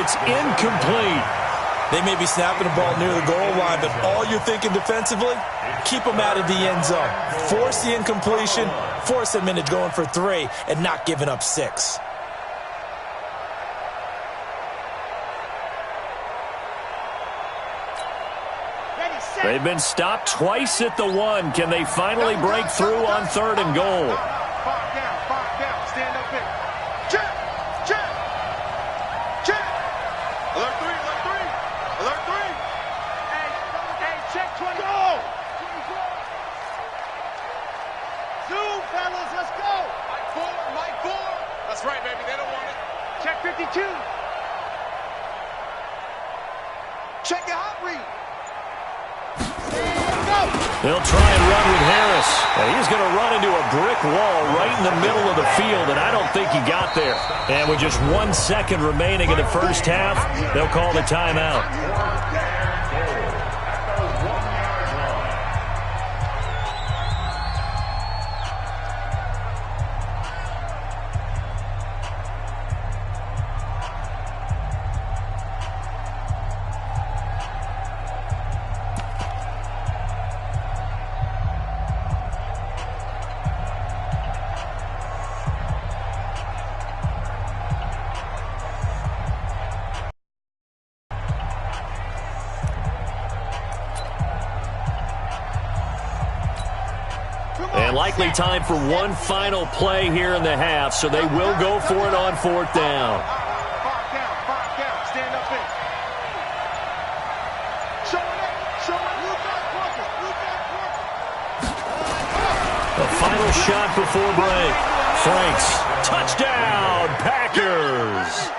It's incomplete. They may be snapping the ball near the goal line, but all you're thinking defensively, keep them out of the end zone. Force the incompletion, force them into going for 3, and not giving up 6. They've been stopped twice at the 1. Can they finally break through on 3rd and goal? Back down, stand up in. Check. Alert 3. Hey, check 20. Go! Zoom, fellas, let's go. Mike 4. That's right, baby, they don't want it. Check 52. Check your hot read. They'll try and run with Harris. And he's going to run into a brick wall right in the middle of the field, and I don't think he got there. And with just 1 second remaining in the first half, they'll call the timeout. And likely time for one final play here in the half, so they will go for it on 4th down. Five down, stand up in. Show it, look back, The final shot before break. Franks, touchdown, Packers!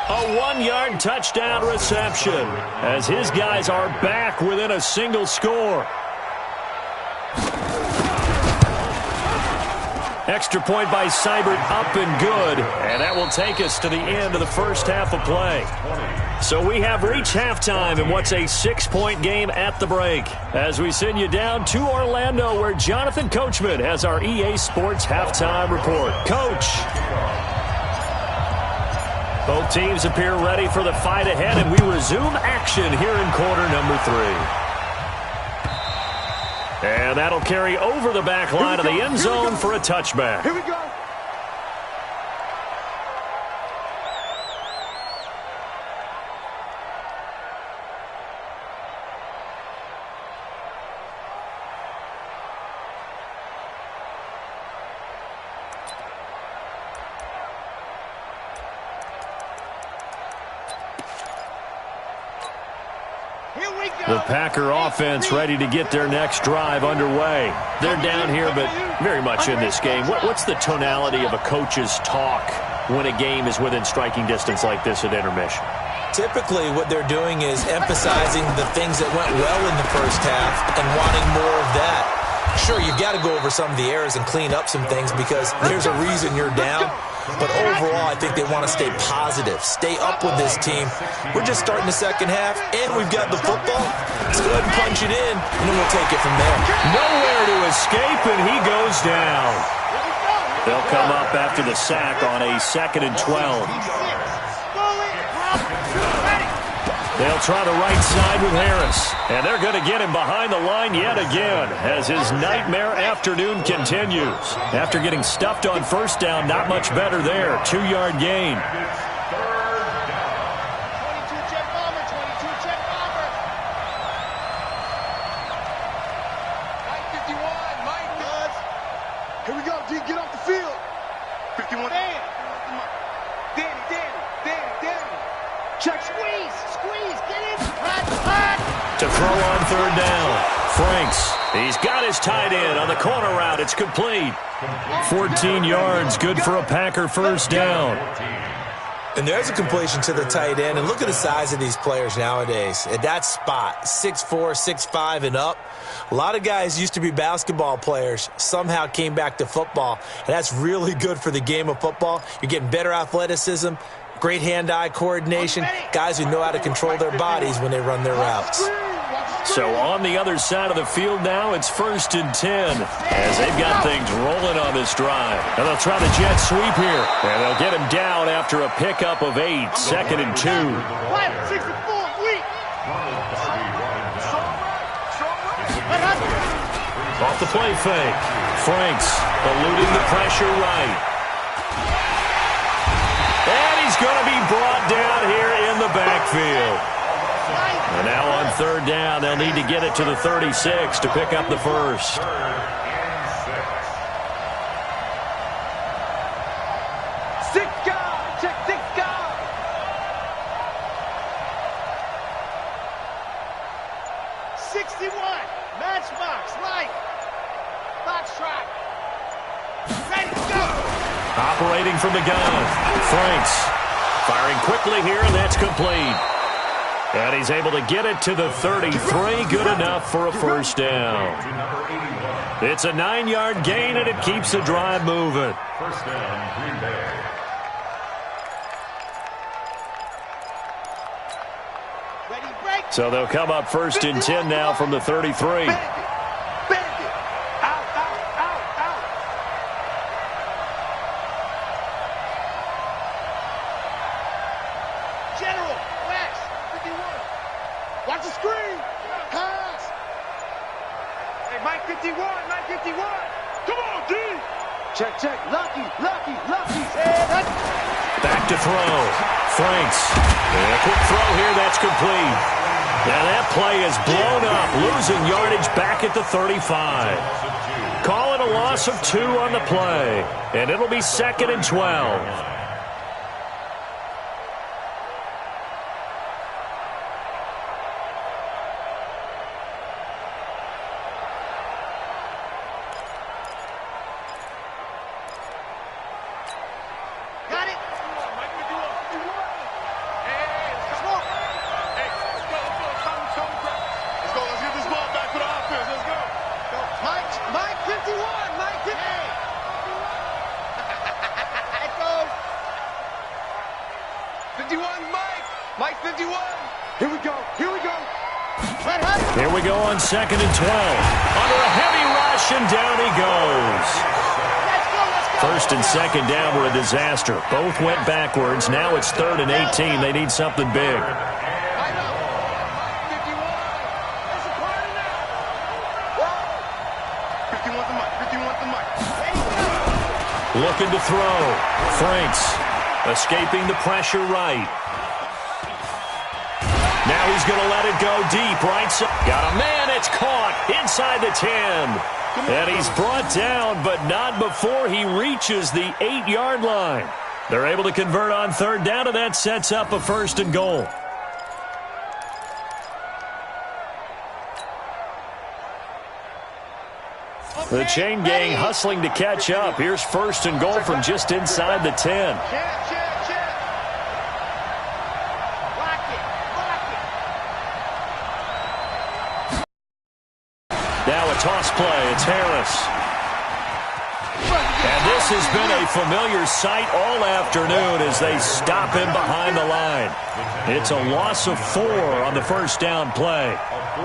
A 1-yard touchdown reception as his guys are back within a single score. Extra point by Seibert, up and good. And that will take us to the end of the first half of play. So we have reached halftime in what's a 6-point game at the break, as we send you down to Orlando, where Jonathan Coachman has our EA Sports halftime report. Coach. Both teams appear ready for the fight ahead, and we resume action here in quarter number 3. And that'll carry over the back line of the end zone for a touchback. Here we go. The Packer offense ready to get their next drive underway. They're down here, but very much in this game. What's the tonality of a coach's talk when a game is within striking distance like this at intermission? Typically, what they're doing is emphasizing the things that went well in the first half and wanting more of that. Sure, you've got to go over some of the errors and clean up some things because there's a reason you're down. But overall, I think they want to stay positive, stay up with this team. We're just starting the second half, and we've got the football. Let's go ahead and punch it in, and then we'll take it from there. Nowhere to escape, and he goes down. They'll come up after the sack on a 2nd and 12. They'll try the right side with Harris. And they're going to get him behind the line yet again as his nightmare afternoon continues. After getting stuffed on first down, not much better there. 2-yard gain. 22 check bomber, 22 check bomber. Mike 51, Mike does. Here we go, D, get off the field. 51. Danny. Check, squeeze, get in. Hot. To throw on 3rd down. Franks, he's got his tight end on the corner route. It's complete. 14 yards, good for a Packer first down. And there's a completion to the tight end. And look at the size of these players nowadays. At that spot, 6'4", 6'5", and up. A lot of guys used to be basketball players, somehow came back to football. And that's really good for the game of football. You're getting better athleticism, great hand-eye coordination, guys who know how to control their bodies when they run their routes. So on the other side of the field now, it's 1st and 10 as they've got things rolling on this drive. And they'll try the jet sweep here. And they'll get him down after a pickup of 8, 2nd and 2. Off the play fake. Franks eluding the pressure right. And he's going to be brought down here in the backfield. And now on 3rd down, they'll need to get it to the 36 to pick up the first. Check 6 guard. Matchbox, right. Box track. Ready to go. Operating from the gun. Franks firing quickly here, and that's complete. And he's able to get it to the 33. Good enough for a first down. It's a 9-yard gain, and it keeps the drive moving. First down, Green Bay. So they'll come up 1st and 10 now from the 33. General, Wax, 51. Watch the screen. Pass. Hey, Mike 51, Mike 51. Come on, D. Check. Lucky. Back to throw. Franks. And a quick throw here. That's complete. Now that play is blown up. Losing yardage back at the 35. Call it a loss of 2 on the play. And it'll be 2nd and 12. Here we go on 2nd and 12. Under a heavy rush, and down he goes. 1st and 2nd down were a disaster. Both went backwards. Now it's 3rd and 18. They need something big. Looking to throw. Franks escaping the pressure right. Now he's going to let it go deep, right side. Got a man, it's caught inside the 10. And he's brought down, but not before he reaches the 8-yard line. They're able to convert on 3rd down, and that sets up a 1st and goal. The chain gang hustling to catch up. Here's 1st and goal from just inside the 10. Now a toss play. It's Harris. And this has been a familiar sight all afternoon as they stop him behind the line. It's a loss of 4 on the 1st down play.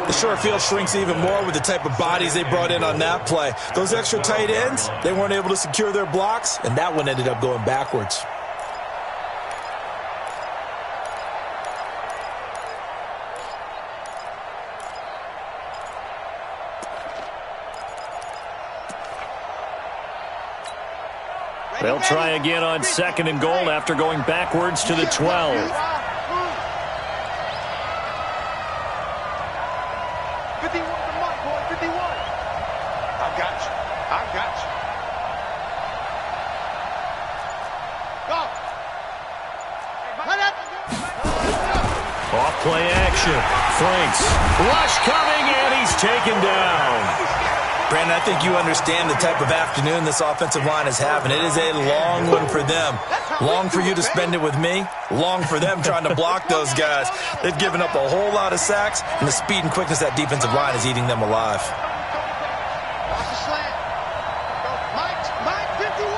The short field shrinks even more with the type of bodies they brought in on that play. Those extra tight ends, they weren't able to secure their blocks, and that one ended up going backwards. They'll try again on 2nd and goal after going backwards to the 12. 51 to Mike, boy, 51. I got you. Go. Off play action. Franks. Rush coming, and he's taken down. Brandon, I think you understand the type of afternoon this offensive line is having. It is a long one for them. Long for you to spend it with me. Long for them trying to block those guys. They've given up a whole lot of sacks, and the speed and quickness of that defensive line is eating them alive. Watch the slant. Mike, 51.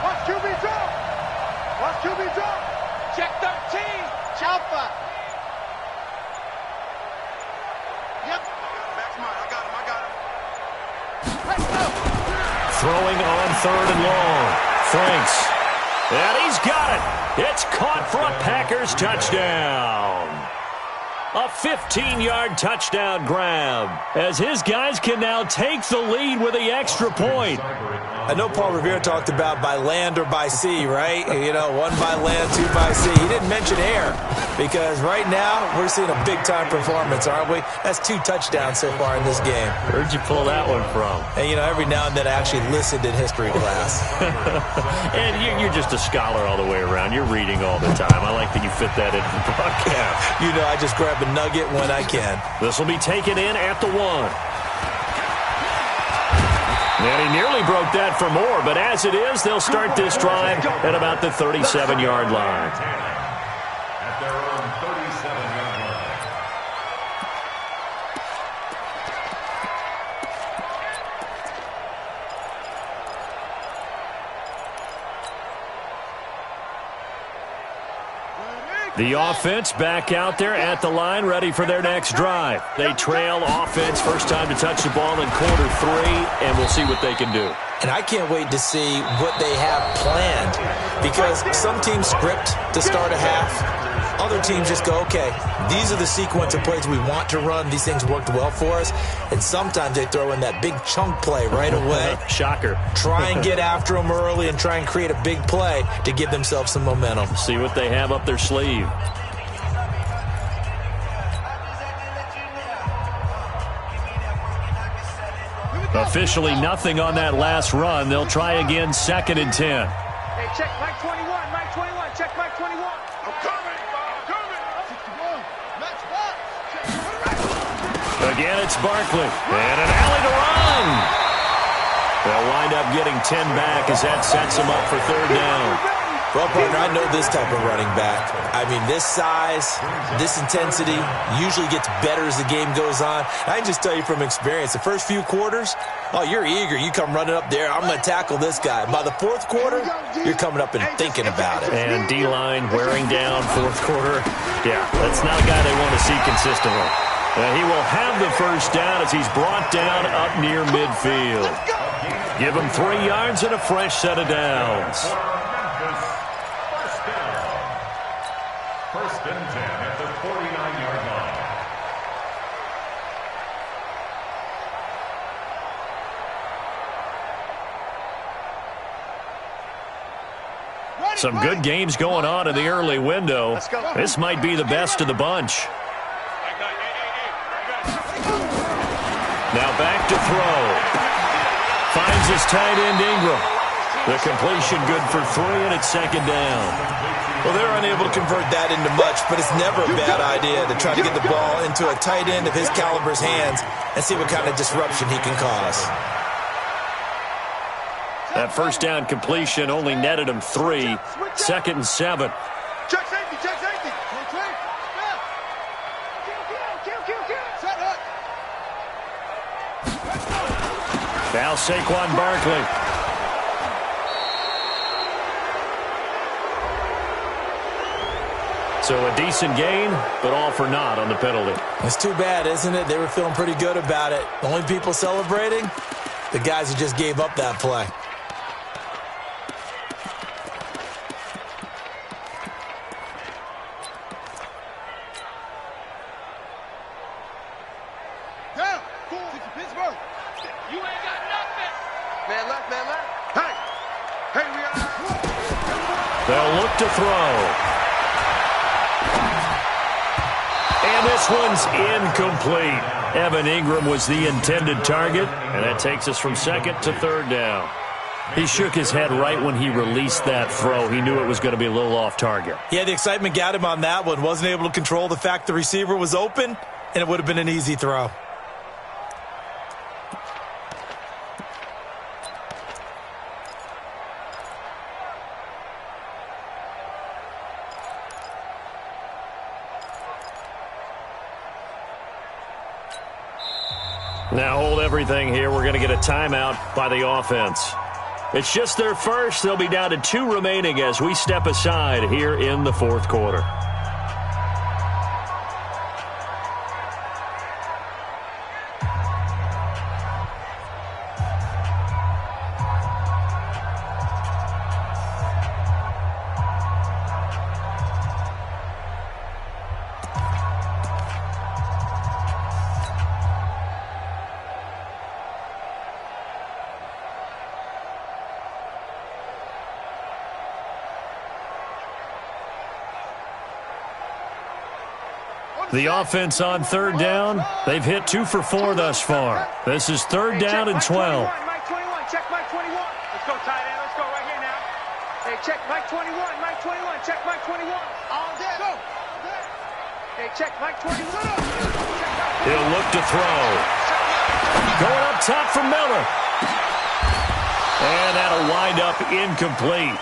Watch QB drop. Check 13. Alpha. 3rd and long. Franks. And he's got it. It's caught for a Packers touchdown. A 15-yard touchdown grab as his guys can now take the lead with the extra point. I know Paul Revere talked about by land or by sea, right? You know, 1 by land, 2 by sea. He didn't mention air because right now we're seeing a big-time performance, aren't we? That's 2 touchdowns so far in this game. Where'd you pull that one from? And, you know, every now and then I actually listened in history class. And you're just a scholar all the way around. You're reading all the time. I like that you fit that into the broadcast. You know, I just grab a nugget when I can. This will be taken in at the 1. And he nearly broke that for more, but as it is, they'll start this drive at about the 37-yard line. At their own 37-yard line. The offense back out there at the line, ready for their next drive. They trail offense, first time to touch the ball in quarter 3, and we'll see what they can do. And I can't wait to see what they have planned because some teams script to start a half. Other teams just go, okay, these are the sequence of plays we want to run. These things worked well for us. And sometimes they throw in that big chunk play right away. Shocker. Try and get after them early and try and create a big play to give themselves some momentum. See what they have up their sleeve. Officially nothing on that last run. They'll try again, 2nd and 10. Hey, check Mike 21, Mike 21, check Mike 21. I'm coming, I'm coming. 61, match box. Again, it's Barkley. And an alley to run. They'll wind up getting 10 back as that sets them up for 3rd down. Well, partner, I know this type of running back. I mean, this size, this intensity usually gets better as the game goes on. I can just tell you from experience, the first few quarters, oh, you're eager. You come running up there. I'm going to tackle this guy. By the 4th quarter, you're coming up and thinking about it. And D-line wearing down 4th quarter. Yeah, that's not a guy they want to see consistently. He will have the first down as he's brought down up near midfield. Give him 3 yards and a fresh set of downs. First and 10 at the 49-yard line. Some good games going on in the early window. This might be the best of the bunch. Now back to throw. Finds his tight end Ingram. The completion good for 3, and it's 2nd down. Well, they're unable to convert that into much, but it's never a bad idea to try to get the ball into a tight end of his caliber's hands and see what kind of disruption he can cause. That first down completion only netted him 3. 2nd and 7. Check safety, check safety. Set up. Now Saquon Barkley. So a decent gain, but all for naught on the penalty. It's too bad, isn't it? They were feeling pretty good about it. The only people celebrating, the guys who just gave up that play. Down. Pittsburgh. You ain't got nothing. Man left, man left. Hey, we are. They'll look to throw. And this one's incomplete. Evan Ingram was the intended target, and that takes us from 2nd to 3rd down. He shook his head right when he released that throw. He knew it was going to be a little off target. Yeah, the excitement got him on that one. Wasn't able to control the fact the receiver was open, and it would have been an easy throw. Now hold everything here. We're going to get a timeout by the offense. It's just their first. They'll be down to 2 remaining as we step aside here in the 4th quarter. The offense on third down, they've hit 2 for 4 thus far. This is third down and 12. Mike 21, check Mike 21. Let's go, tight end. Let's go right here now. Hey, check Mike 21, Mike 21, check Mike 21. All day. Go. Hey, check Mike 21. He'll look to throw. Going up top for Miller. And that'll wind up incomplete.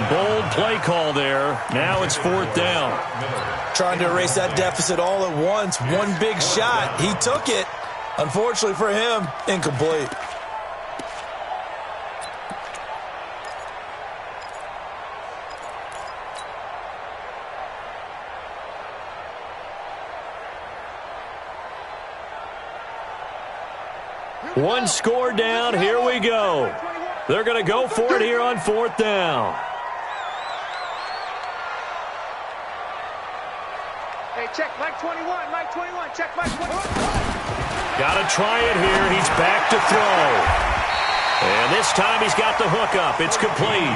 Bold play call there. Now it's fourth down. Trying to erase that deficit all at once. One big shot. He took it. Unfortunately for him, incomplete. One score down. Here we go. They're going to go for it here on fourth down. Hey, check Mike 21, Mike 21, check Mike 21. Got to try it here. He's back to throw. And this time he's got the hook up. It's complete.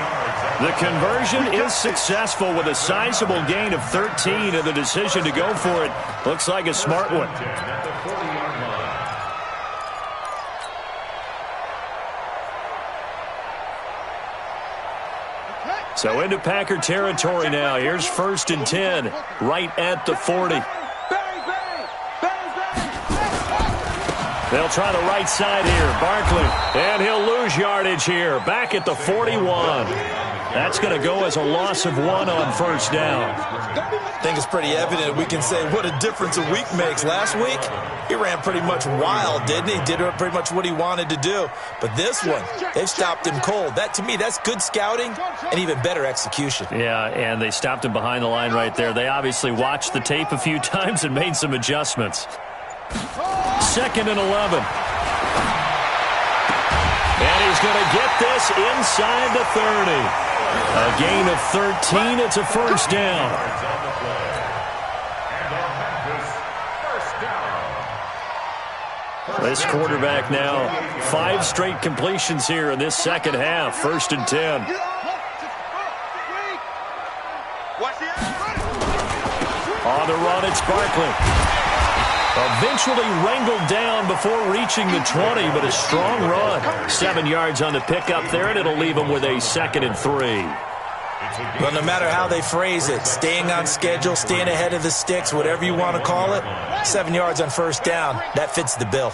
The conversion is successful with a sizable gain of 13, and the decision to go for it looks like a smart one. So into Packer territory now. Here's first and 10, right at the 40. They'll try the right side here. Barkley, and he'll lose yardage here. Back at the 41. That's going to go as a loss of 1 on first down. I think it's pretty evident. We can say what a difference a week makes. Last week, he ran pretty much wild, didn't he? Did pretty much what he wanted to do. But this one, they've stopped him cold. That, to me, that's good scouting and even better execution. Yeah, and they stopped him behind the line right there. They obviously watched the tape a few times and made some adjustments. Second and 11. And he's going to get this inside the 30. A gain of 13. It's a first down. This quarterback now, 5 straight completions here in this second half. First and 10. On the run, it's Barkley. Eventually wrangled down before reaching the 20, but a strong run. 7 yards on the pickup there, and it'll leave him with a second and 3. Well, no matter how they phrase it, staying on schedule, staying ahead of the sticks, whatever you want to call it, 7 yards on first down, that fits the bill.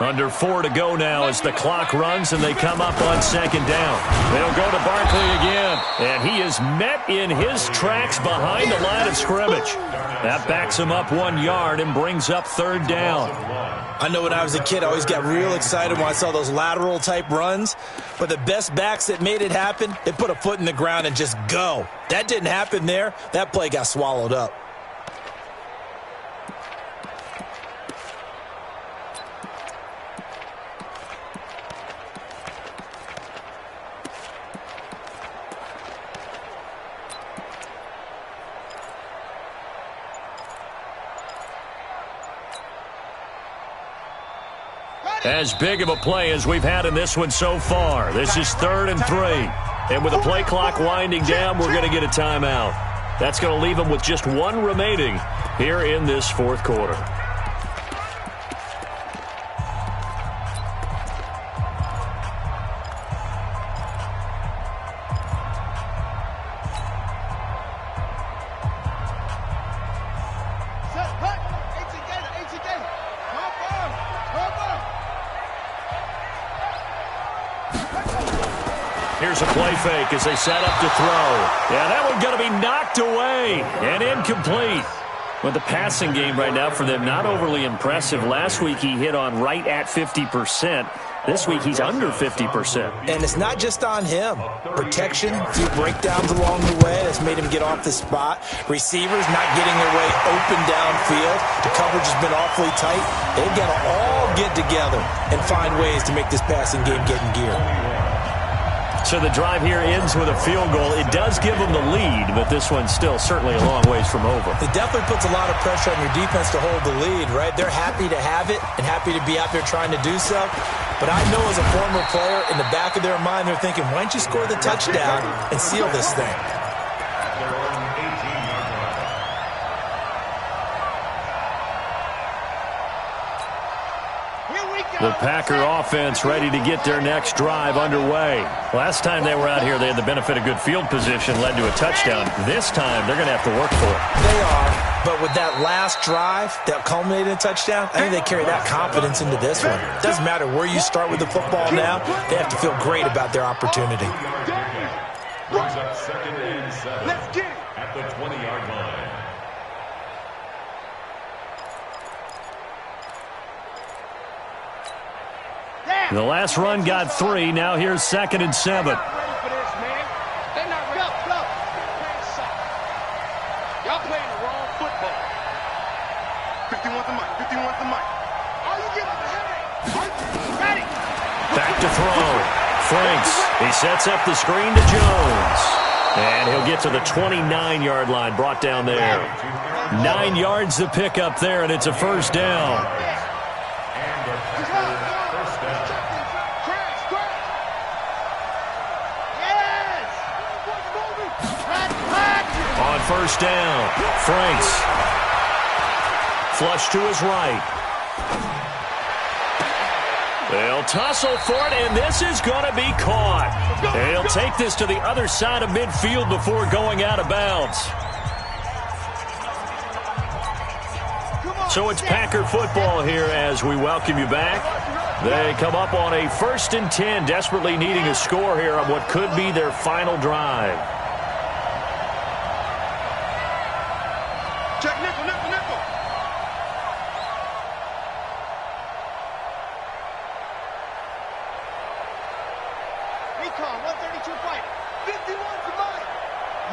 Under 4 to go now as the clock runs and they come up on second down. They'll go to Barkley again, and he is met in his tracks behind the line of scrimmage. That backs him up 1 yard and brings up third down. I know when I was a kid, I always got real excited when I saw those lateral-type runs. But the best backs that made it happen, they put a foot in the ground and just go. That didn't happen there. That play got swallowed up. As big of a play as we've had in this one so far. This is third and 3. And with the play clock winding down, we're going to get a timeout. That's going to leave them with just 1 remaining here in this fourth quarter. Here's a play fake as they set up to throw. Yeah, that one's going to be knocked away and incomplete. With the passing game right now for them, not overly impressive. Last week he hit on right at 50%. This week he's under 50%. And it's not just on him. Protection, a few breakdowns along the way that's made him get off the spot. Receivers not getting their way open downfield. The coverage has been awfully tight. They've got to all get together and find ways to make this passing game get in gear. So the drive here ends with a field goal. It does give them the lead, but this one's still certainly a long ways from over. It definitely puts a lot of pressure on your defense to hold the lead, right? They're happy to have it and happy to be out there trying to do so. But I know as a former player, in the back of their mind, they're thinking, why don't you score the touchdown and seal this thing? The Packer offense ready to get their next drive underway. Last time they were out here, they had the benefit of good field position, led to a touchdown. This time, they're going to have to work for it. They are, but with that last drive that culminated in a touchdown, I think they carry that confidence into this one. It doesn't matter where you start with the football now. They have to feel great about their opportunity. Brings up 2nd and 7. Let's get it. At the 20-yard line. The last run got 3. Now here's 2nd and 7. Y'all playing the wrong football. 51's the mic. 51's the mic. All you get is the headache. Got it. Back to throw. Franks. He sets up the screen to Jones. And he'll get to the 29-yard line, brought down there. 9 yards to pick up there, and it's a first down. On first down, Franks. Flush to his right. They'll tussle for it, and this is going to be caught. They'll take this to the other side of midfield before going out of bounds. So it's Packer football here as we welcome you back. They come up on a 1st and 10, desperately needing a score here on what could be their final drive. Check nickel, nickel, nickel. Recon, 132 fight. 51's the mic.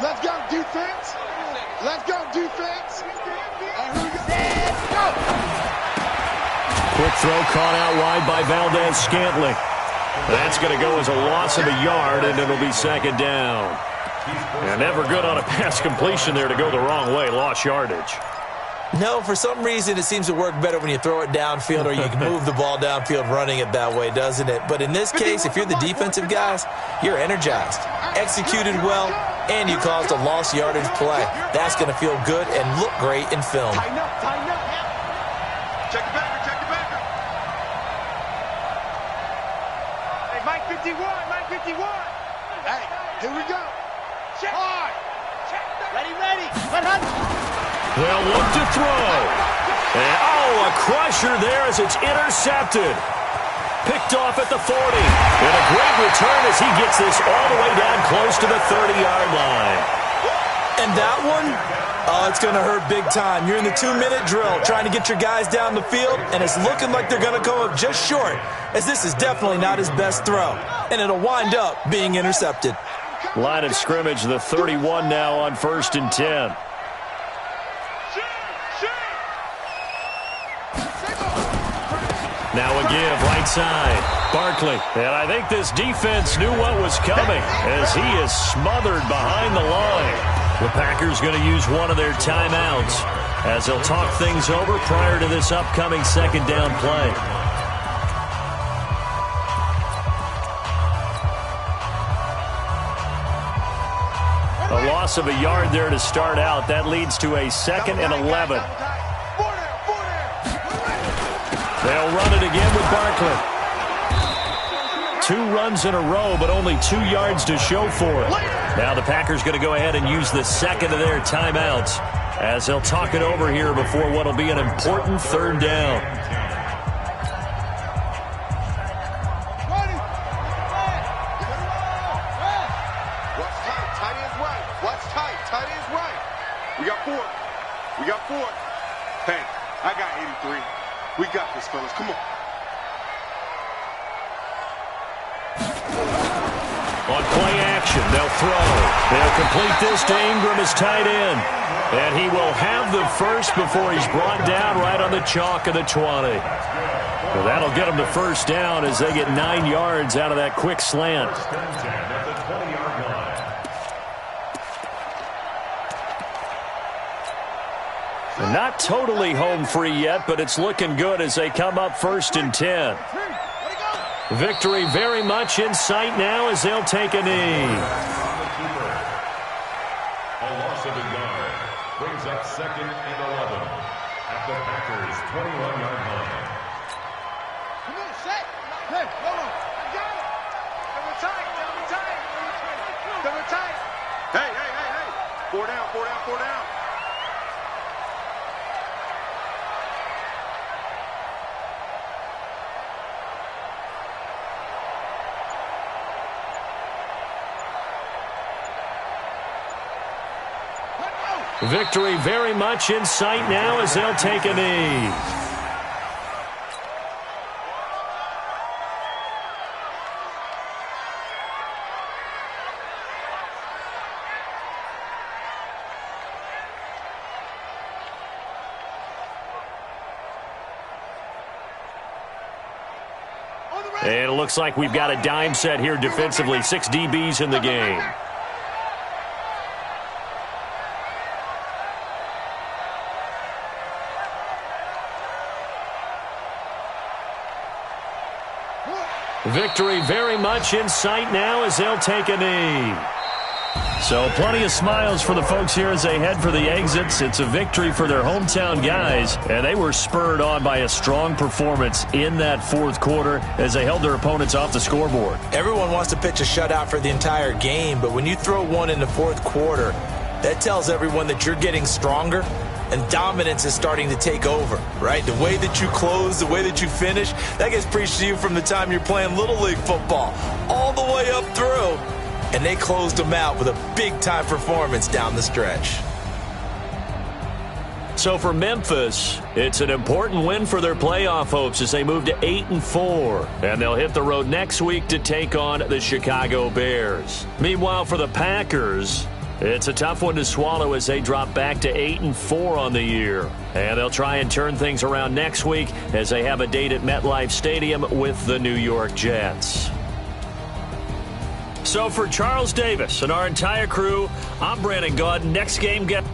Let's go, defense. Let's go, defense. And here we go. Let's go. Quick throw caught out wide by Valdez-Scantling. That's going to go as a loss of a yard, and it'll be 2nd down. And never good on a pass completion there to go the wrong way. Lost yardage. No, for some reason, it seems to work better when you throw it downfield or you can move the ball downfield running it that way, doesn't it? But in this case, if you're the defensive guys, you're energized, executed well, and you caused a lost yardage play. That's going to feel good and look great in film. Tighten up, tighten up. Check the backer, check the backer. Hey, Mike 51, Mike 51. Hey, here we go. Check. Hard. Check. Ready, ready. They'll look to throw. And, a crusher there as it's intercepted. Picked off at the 40. And a great return as he gets this all the way down close to the 30-yard line. And that one, it's going to hurt big time. You're in the 2-minute drill trying to get your guys down the field, and it's looking like they're going to come up just short, as this is definitely not his best throw. And it'll wind up being intercepted. Line of scrimmage, the 31 now on 1st and 10. Now a give, right side. Barkley. And I think this defense knew what was coming as he is smothered behind the line. The Packers going to use one of their timeouts as they'll talk things over prior to this upcoming 2nd down play. A loss of a yard there to start out. That leads to a 2nd and 11. They'll run it again with Barkley. 2 runs in a row, but only 2 yards to show for it. Now the Packers going to go ahead and use the 2nd of their timeouts as they'll talk it over here before what will be an important 3rd down. What's tight? Tight is right. What's tight? Tight is right. We got 4. We got 4. Hey, I got 83. We got this, fellas. Come on. On play action, they'll throw. They'll complete this to Ingram as tight end. And he will have the first before he's brought down right on the chalk of the 20. Well, that'll get them to 1st down as they get 9 yards out of that quick slant. Not totally home free yet, but it's looking good as they come up 1st and 10. Victory very much in sight now as they'll take a knee. A loss of a yard brings up 2nd and 11 at the Packers' 21-yard line. Hey, hold on. I got it. Double tight. Double tight. Double tight. Hey, hey, hey, hey. 4 down, 4 down, 4 down. Victory very much in sight now as they'll take a knee. And it looks like we've got a dime set here defensively. 6 DBs in the game. Victory very much in sight now as they'll take a knee. So plenty of smiles for the folks here as they head for the exits. It's a victory for their hometown guys, and they were spurred on by a strong performance in that fourth quarter as they held their opponents off the scoreboard. Everyone wants to pitch a shutout for the entire game, but when you throw one in the fourth quarter, that tells everyone that you're getting stronger and dominance is starting to take over, right? The way that you close, the way that you finish, that gets preached to you from the time you're playing Little League football all the way up through. And they closed them out with a big-time performance down the stretch. So for Memphis, it's an important win for their playoff hopes as they move to 8-4. And they'll hit the road next week to take on the Chicago Bears. Meanwhile, for the Packers, it's a tough one to swallow as they drop back to 8-4 on the year. And they'll try and turn things around next week as they have a date at MetLife Stadium with the New York Jets. So for Charles Davis and our entire crew, I'm Brandon Gaudin. Next game, get...